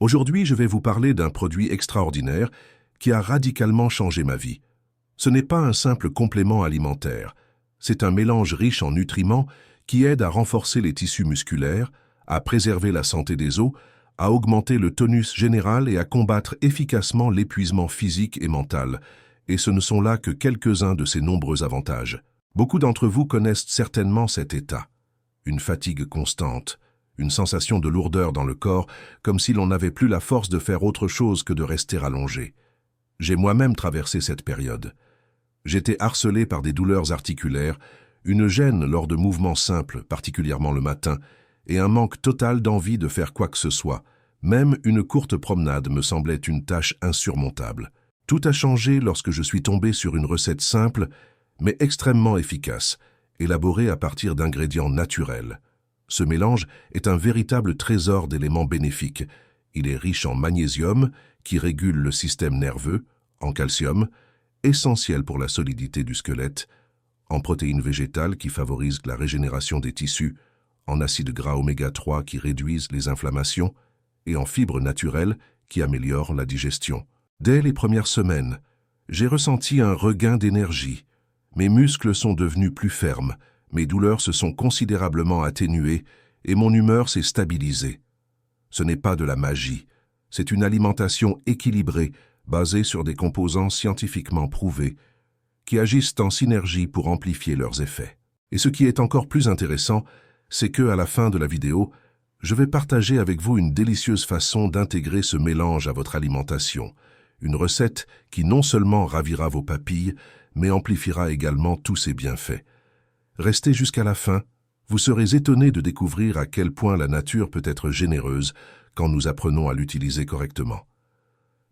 Aujourd'hui, je vais vous parler d'un produit extraordinaire qui a radicalement changé ma vie. Ce n'est pas un simple complément alimentaire, c'est un mélange riche en nutriments qui aide à renforcer les tissus musculaires, à préserver la santé des os, à augmenter le tonus général et à combattre efficacement l'épuisement physique et mental. Et ce ne sont là que quelques-uns de ces nombreux avantages. Beaucoup d'entre vous connaissent certainement cet état. Une fatigue constante, une sensation de lourdeur dans le corps, comme si l'on n'avait plus la force de faire autre chose que de rester allongé. J'ai moi-même traversé cette période. J'étais harcelé par des douleurs articulaires, une gêne lors de mouvements simples, particulièrement le matin, et un manque total d'envie de faire quoi que ce soit. Même une courte promenade me semblait une tâche insurmontable. Tout a changé lorsque je suis tombé sur une recette simple, mais extrêmement efficace, élaborée à partir d'ingrédients naturels. Ce mélange est un véritable trésor d'éléments bénéfiques. Il est riche en magnésium, qui régule le système nerveux, en calcium, essentiel pour la solidité du squelette, en protéines végétales qui favorisent la régénération des tissus, en acides gras oméga 3 qui réduisent les inflammations, et en fibres naturelles qui améliorent la digestion. Dès les premières semaines, j'ai ressenti un regain d'énergie. Mes muscles sont devenus plus fermes, mes douleurs se sont considérablement atténuées et mon humeur s'est stabilisée. Ce n'est pas de la magie, c'est une alimentation équilibrée basée sur des composants scientifiquement prouvés qui agissent en synergie pour amplifier leurs effets. Et ce qui est encore plus intéressant, c'est que, à la fin de la vidéo, je vais partager avec vous une délicieuse façon d'intégrer ce mélange à votre alimentation. Une recette qui non seulement ravira vos papilles, mais amplifiera également tous ses bienfaits. Restez jusqu'à la fin, vous serez étonné de découvrir à quel point la nature peut être généreuse quand nous apprenons à l'utiliser correctement.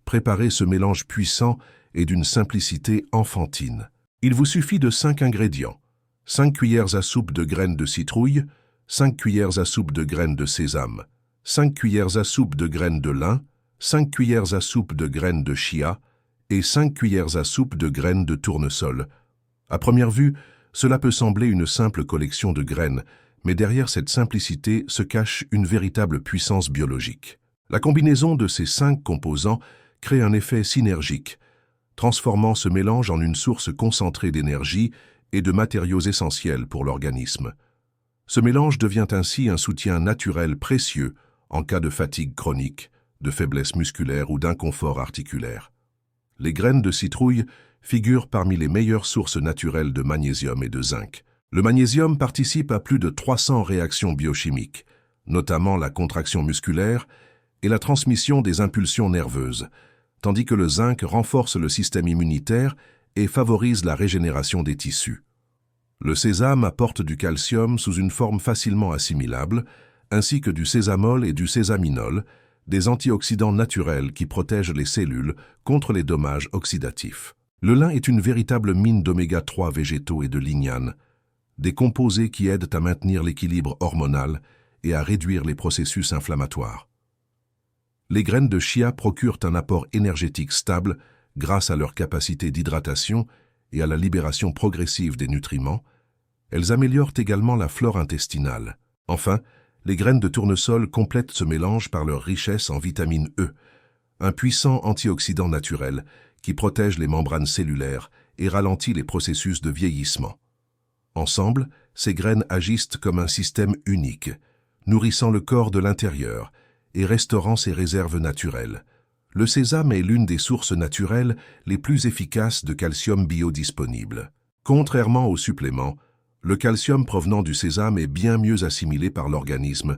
Préparez ce mélange puissant et d'une simplicité enfantine. Il vous suffit de 5 ingrédients. 5 cuillères à soupe de graines de citrouille, 5 cuillères à soupe de graines de sésame, 5 cuillères à soupe de graines de lin, 5 cuillères à soupe de graines de chia et 5 cuillères à soupe de graines de tournesol. À première vue, cela peut sembler une simple collection de graines, mais derrière cette simplicité se cache une véritable puissance biologique. La combinaison de ces 5 composants crée un effet synergique, transformant ce mélange en une source concentrée d'énergie et de matériaux essentiels pour l'organisme. Ce mélange devient ainsi un soutien naturel précieux en cas de fatigue chronique, de faiblesse musculaire ou d'inconfort articulaire. Les graines de citrouille figurent parmi les meilleures sources naturelles de magnésium et de zinc. Le magnésium participe à plus de 300 réactions biochimiques, notamment la contraction musculaire et la transmission des impulsions nerveuses, tandis que le zinc renforce le système immunitaire et favorise la régénération des tissus. Le sésame apporte du calcium sous une forme facilement assimilable, ainsi que du sésamol et du sésaminol, des antioxydants naturels qui protègent les cellules contre les dommages oxydatifs. Le lin est une véritable mine d'oméga 3 végétaux et de lignane, des composés qui aident à maintenir l'équilibre hormonal et à réduire les processus inflammatoires. Les graines de chia procurent un apport énergétique stable grâce à leur capacité d'hydratation et à la libération progressive des nutriments. Elles améliorent également la flore intestinale. Enfin, les graines de tournesol complètent ce mélange par leur richesse en vitamine E, un puissant antioxydant naturel qui protège les membranes cellulaires et ralentit les processus de vieillissement. Ensemble, ces graines agissent comme un système unique, nourrissant le corps de l'intérieur et restaurant ses réserves naturelles. Le sésame est l'une des sources naturelles les plus efficaces de calcium biodisponible. Contrairement aux suppléments, le calcium provenant du sésame est bien mieux assimilé par l'organisme,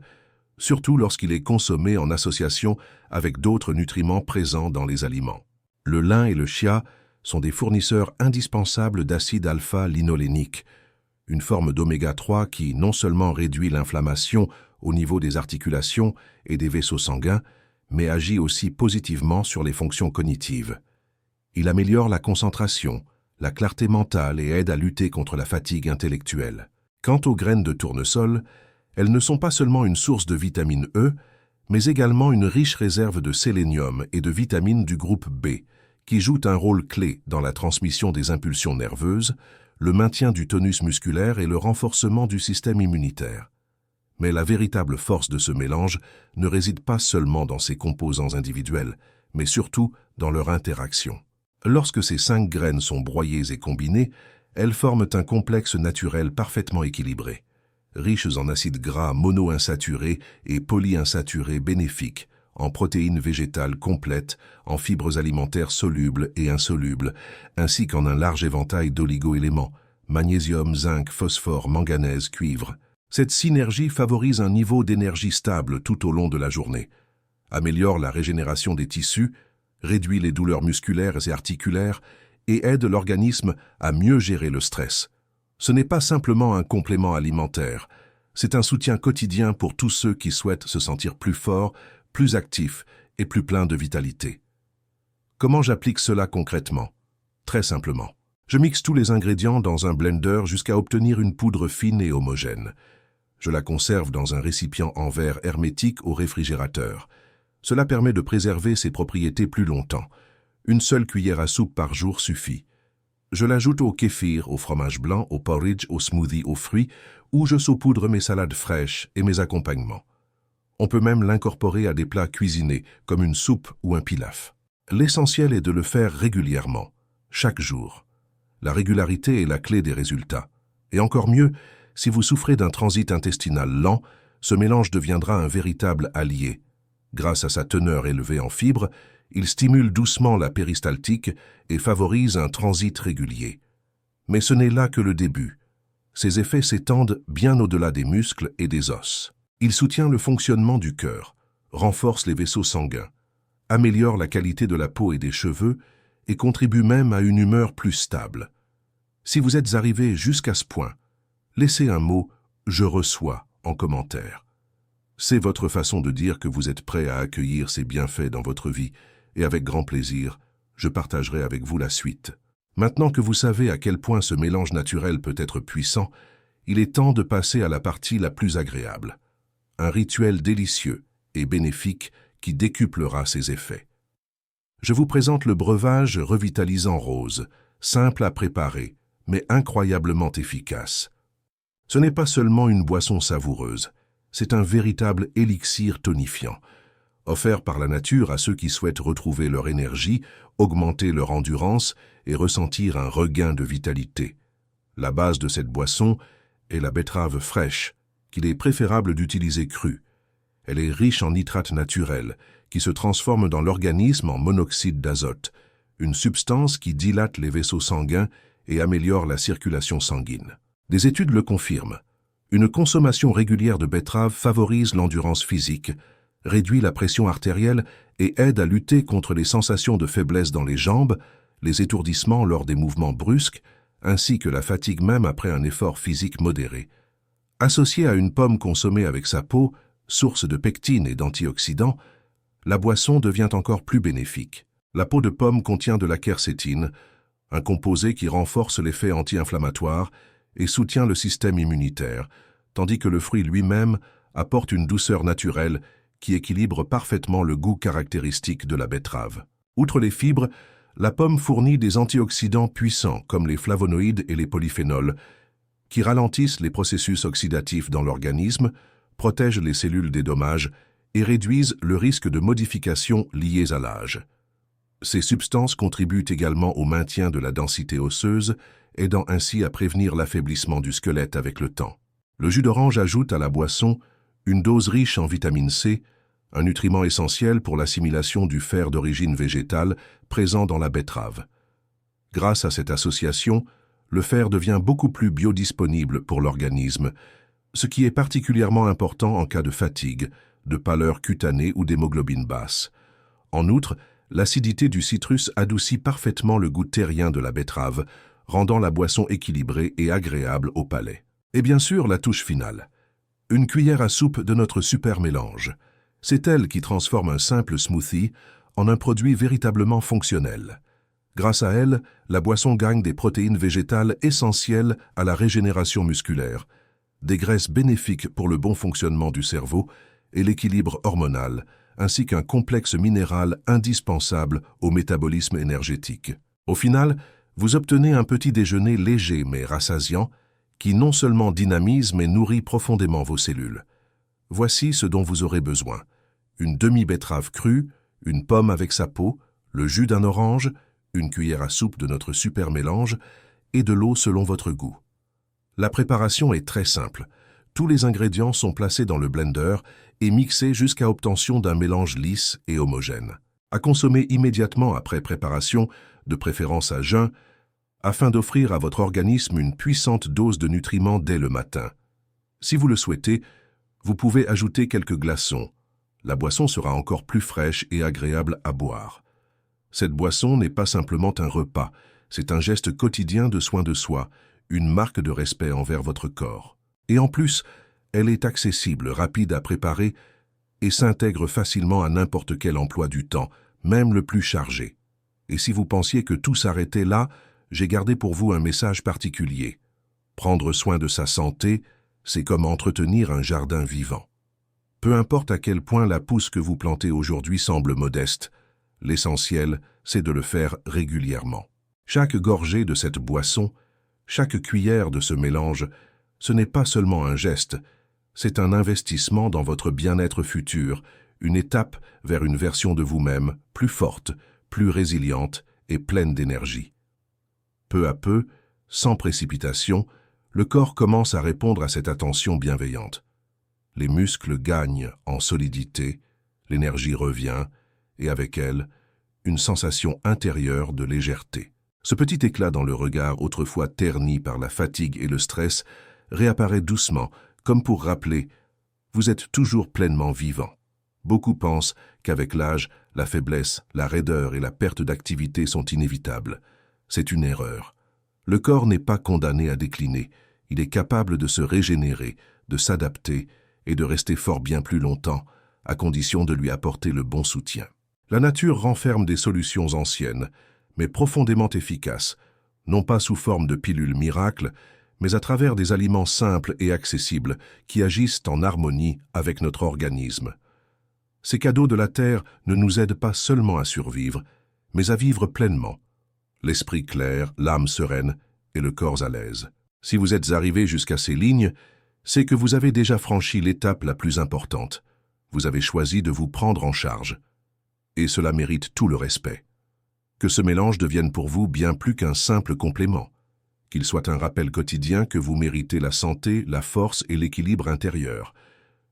surtout lorsqu'il est consommé en association avec d'autres nutriments présents dans les aliments. Le lin et le chia sont des fournisseurs indispensables d'acide alpha-linolénique, une forme d'oméga 3 qui non seulement réduit l'inflammation au niveau des articulations et des vaisseaux sanguins, mais agit aussi positivement sur les fonctions cognitives. Il améliore la concentration, la clarté mentale et aide à lutter contre la fatigue intellectuelle. Quant aux graines de tournesol, elles ne sont pas seulement une source de vitamine E, mais également une riche réserve de sélénium et de vitamines du groupe B, qui jouent un rôle clé dans la transmission des impulsions nerveuses, le maintien du tonus musculaire et le renforcement du système immunitaire. Mais la véritable force de ce mélange ne réside pas seulement dans ses composants individuels, mais surtout dans leur interaction. Lorsque ces 5 graines sont broyées et combinées, elles forment un complexe naturel parfaitement équilibré, riches en acides gras monoinsaturés et polyinsaturés bénéfiques, en protéines végétales complètes, en fibres alimentaires solubles et insolubles, ainsi qu'en un large éventail d'oligo-éléments, magnésium, zinc, phosphore, manganèse, cuivre. Cette synergie favorise un niveau d'énergie stable tout au long de la journée, améliore la régénération des tissus, réduit les douleurs musculaires et articulaires et aide l'organisme à mieux gérer le stress. Ce n'est pas simplement un complément alimentaire, c'est un soutien quotidien pour tous ceux qui souhaitent se sentir plus forts, plus actifs et plus pleins de vitalité. Comment j'applique cela concrètement? Très simplement. Je mixe tous les ingrédients dans un blender jusqu'à obtenir une poudre fine et homogène. Je la conserve dans un récipient en verre hermétique au réfrigérateur. Cela permet de préserver ses propriétés plus longtemps. Une seule cuillère à soupe par jour suffit. Je l'ajoute au kéfir, au fromage blanc, au porridge, au smoothie, aux fruits, ou je saupoudre mes salades fraîches et mes accompagnements. On peut même l'incorporer à des plats cuisinés, comme une soupe ou un pilaf. L'essentiel est de le faire régulièrement, chaque jour. La régularité est la clé des résultats. Et encore mieux, si vous souffrez d'un transit intestinal lent, ce mélange deviendra un véritable allié. Grâce à sa teneur élevée en fibres, il stimule doucement la péristaltique et favorise un transit régulier. Mais ce n'est là que le début. Ses effets s'étendent bien au-delà des muscles et des os. Il soutient le fonctionnement du cœur, renforce les vaisseaux sanguins, améliore la qualité de la peau et des cheveux et contribue même à une humeur plus stable. Si vous êtes arrivé jusqu'à ce point, laissez un mot « Je reçois » en commentaire. C'est votre façon de dire que vous êtes prêt à accueillir ces bienfaits dans votre vie et avec grand plaisir, je partagerai avec vous la suite. Maintenant que vous savez à quel point ce mélange naturel peut être puissant, il est temps de passer à la partie la plus agréable. Un rituel délicieux et bénéfique qui décuplera ses effets. Je vous présente le breuvage revitalisant rose, simple à préparer, mais incroyablement efficace. Ce n'est pas seulement une boisson savoureuse, c'est un véritable élixir tonifiant, offert par la nature à ceux qui souhaitent retrouver leur énergie, augmenter leur endurance et ressentir un regain de vitalité. La base de cette boisson est la betterave fraîche, qu'il est préférable d'utiliser crue. Elle est riche en nitrates naturels, qui se transforment dans l'organisme en monoxyde d'azote, une substance qui dilate les vaisseaux sanguins et améliore la circulation sanguine. Des études le confirment. Une consommation régulière de betterave favorise l'endurance physique, réduit la pression artérielle et aide à lutter contre les sensations de faiblesse dans les jambes, les étourdissements lors des mouvements brusques, ainsi que la fatigue même après un effort physique modéré. Associée à une pomme consommée avec sa peau, source de pectine et d'antioxydants, la boisson devient encore plus bénéfique. La peau de pomme contient de la quercétine, un composé qui renforce l'effet anti-inflammatoire et soutient le système immunitaire, tandis que le fruit lui-même apporte une douceur naturelle qui équilibre parfaitement le goût caractéristique de la betterave. Outre les fibres, la pomme fournit des antioxydants puissants comme les flavonoïdes et les polyphénols, qui ralentissent les processus oxydatifs dans l'organisme, protègent les cellules des dommages et réduisent le risque de modifications liées à l'âge. Ces substances contribuent également au maintien de la densité osseuse, aidant ainsi à prévenir l'affaiblissement du squelette avec le temps. Le jus d'orange ajoute à la boisson une dose riche en vitamine C, un nutriment essentiel pour l'assimilation du fer d'origine végétale présent dans la betterave. Grâce à cette association, le fer devient beaucoup plus biodisponible pour l'organisme, ce qui est particulièrement important en cas de fatigue, de pâleur cutanée ou d'hémoglobine basse. En outre, l'acidité du citrus adoucit parfaitement le goût terrien de la betterave, rendant la boisson équilibrée et agréable au palais. Et bien sûr, la touche finale. Une cuillère à soupe de notre super mélange. C'est elle qui transforme un simple smoothie en un produit véritablement fonctionnel. Grâce à elle, la boisson gagne des protéines végétales essentielles à la régénération musculaire, des graisses bénéfiques pour le bon fonctionnement du cerveau et l'équilibre hormonal, ainsi qu'un complexe minéral indispensable au métabolisme énergétique. Au final, vous obtenez un petit déjeuner léger mais rassasiant, qui non seulement dynamise mais nourrit profondément vos cellules. Voici ce dont vous aurez besoin. Une demi-betterave crue, une pomme avec sa peau, le jus d'un orange, une cuillère à soupe de notre super mélange et de l'eau selon votre goût. La préparation est très simple. Tous les ingrédients sont placés dans le blender et mixés jusqu'à obtention d'un mélange lisse et homogène. À consommer immédiatement après préparation, de préférence à jeun, afin d'offrir à votre organisme une puissante dose de nutriments dès le matin. Si vous le souhaitez, vous pouvez ajouter quelques glaçons. La boisson sera encore plus fraîche et agréable à boire. Cette boisson n'est pas simplement un repas, c'est un geste quotidien de soin de soi, une marque de respect envers votre corps. Et en plus, elle est accessible, rapide à préparer et s'intègre facilement à n'importe quel emploi du temps, même le plus chargé. Et si vous pensiez que tout s'arrêtait là, j'ai gardé pour vous un message particulier. Prendre soin de sa santé, c'est comme entretenir un jardin vivant. Peu importe à quel point la pousse que vous plantez aujourd'hui semble modeste, l'essentiel, c'est de le faire régulièrement. Chaque gorgée de cette boisson, chaque cuillère de ce mélange, ce n'est pas seulement un geste, c'est un investissement dans votre bien-être futur, une étape vers une version de vous-même plus forte, plus résiliente et pleine d'énergie. Peu à peu, sans précipitation, le corps commence à répondre à cette attention bienveillante. Les muscles gagnent en solidité, l'énergie revient, et avec elle, une sensation intérieure de légèreté. Ce petit éclat dans le regard autrefois terni par la fatigue et le stress réapparaît doucement, comme pour rappeler « vous êtes toujours pleinement vivant ». Beaucoup pensent qu'avec l'âge, la faiblesse, la raideur et la perte d'activité sont inévitables. C'est une erreur. Le corps n'est pas condamné à décliner, il est capable de se régénérer, de s'adapter et de rester fort bien plus longtemps, à condition de lui apporter le bon soutien. La nature renferme des solutions anciennes, mais profondément efficaces, non pas sous forme de pilules miracles, mais à travers des aliments simples et accessibles qui agissent en harmonie avec notre organisme. Ces cadeaux de la terre ne nous aident pas seulement à survivre, mais à vivre pleinement, l'esprit clair, l'âme sereine et le corps à l'aise. Si vous êtes arrivé jusqu'à ces lignes, c'est que vous avez déjà franchi l'étape la plus importante. Vous avez choisi de vous prendre en charge. Et cela mérite tout le respect. Que ce mélange devienne pour vous bien plus qu'un simple complément. Qu'il soit un rappel quotidien que vous méritez la santé, la force et l'équilibre intérieur.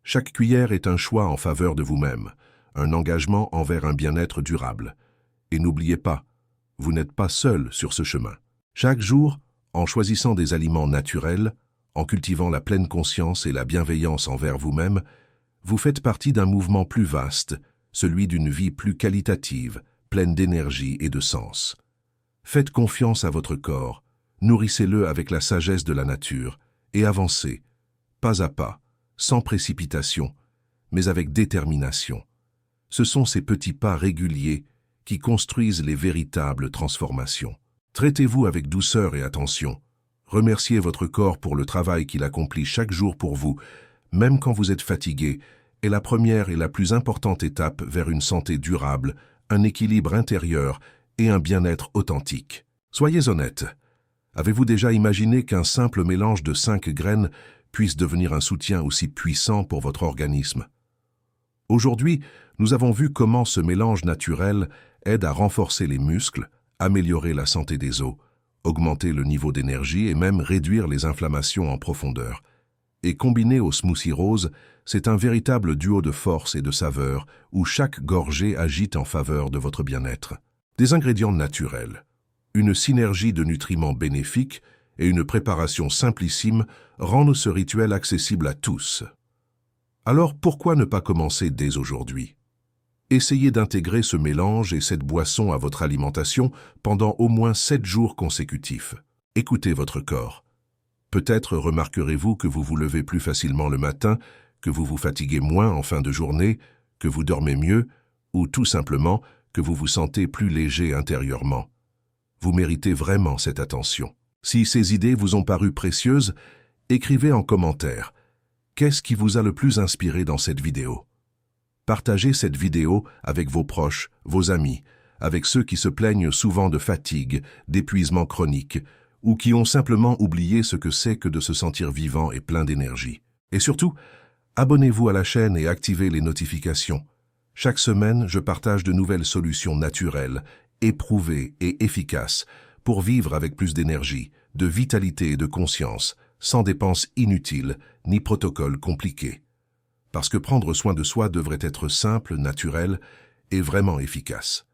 Chaque cuillère est un choix en faveur de vous-même, un engagement envers un bien-être durable. Et n'oubliez pas, vous n'êtes pas seul sur ce chemin. Chaque jour, en choisissant des aliments naturels, en cultivant la pleine conscience et la bienveillance envers vous-même, vous faites partie d'un mouvement plus vaste, celui d'une vie plus qualitative, pleine d'énergie et de sens. Faites confiance à votre corps, nourrissez-le avec la sagesse de la nature et avancez, pas à pas, sans précipitation, mais avec détermination. Ce sont ces petits pas réguliers qui construisent les véritables transformations. Traitez-vous avec douceur et attention. Remerciez votre corps pour le travail qu'il accomplit chaque jour pour vous, même quand vous êtes fatigué, est la première et la plus importante étape vers une santé durable, un équilibre intérieur et un bien-être authentique. Soyez honnête. Avez-vous déjà imaginé qu'un simple mélange de 5 graines puisse devenir un soutien aussi puissant pour votre organisme? Aujourd'hui, nous avons vu comment ce mélange naturel aide à renforcer les muscles, améliorer la santé des os, augmenter le niveau d'énergie et même réduire les inflammations en profondeur. Et combiné au smoothie rose, c'est un véritable duo de force et de saveur où chaque gorgée agit en faveur de votre bien-être. Des ingrédients naturels, une synergie de nutriments bénéfiques et une préparation simplissime rendent ce rituel accessible à tous. Alors pourquoi ne pas commencer dès aujourd'hui? Essayez d'intégrer ce mélange et cette boisson à votre alimentation pendant au moins 7 jours consécutifs. Écoutez votre corps. Peut-être remarquerez-vous que vous vous levez plus facilement le matin, que vous vous fatiguez moins en fin de journée, que vous dormez mieux, ou tout simplement que vous vous sentez plus léger intérieurement. Vous méritez vraiment cette attention. Si ces idées vous ont paru précieuses, écrivez en commentaire. Qu'est-ce qui vous a le plus inspiré dans cette vidéo? Partagez cette vidéo avec vos proches, vos amis, avec ceux qui se plaignent souvent de fatigue, d'épuisement chronique, ou qui ont simplement oublié ce que c'est que de se sentir vivant et plein d'énergie. Et surtout, Abonnez-vous à la chaîne et activez les notifications. Chaque semaine, je partage de nouvelles solutions naturelles, éprouvées et efficaces pour vivre avec plus d'énergie, de vitalité et de conscience, sans dépenses inutiles ni protocoles compliqués. Parce que prendre soin de soi devrait être simple, naturel et vraiment efficace.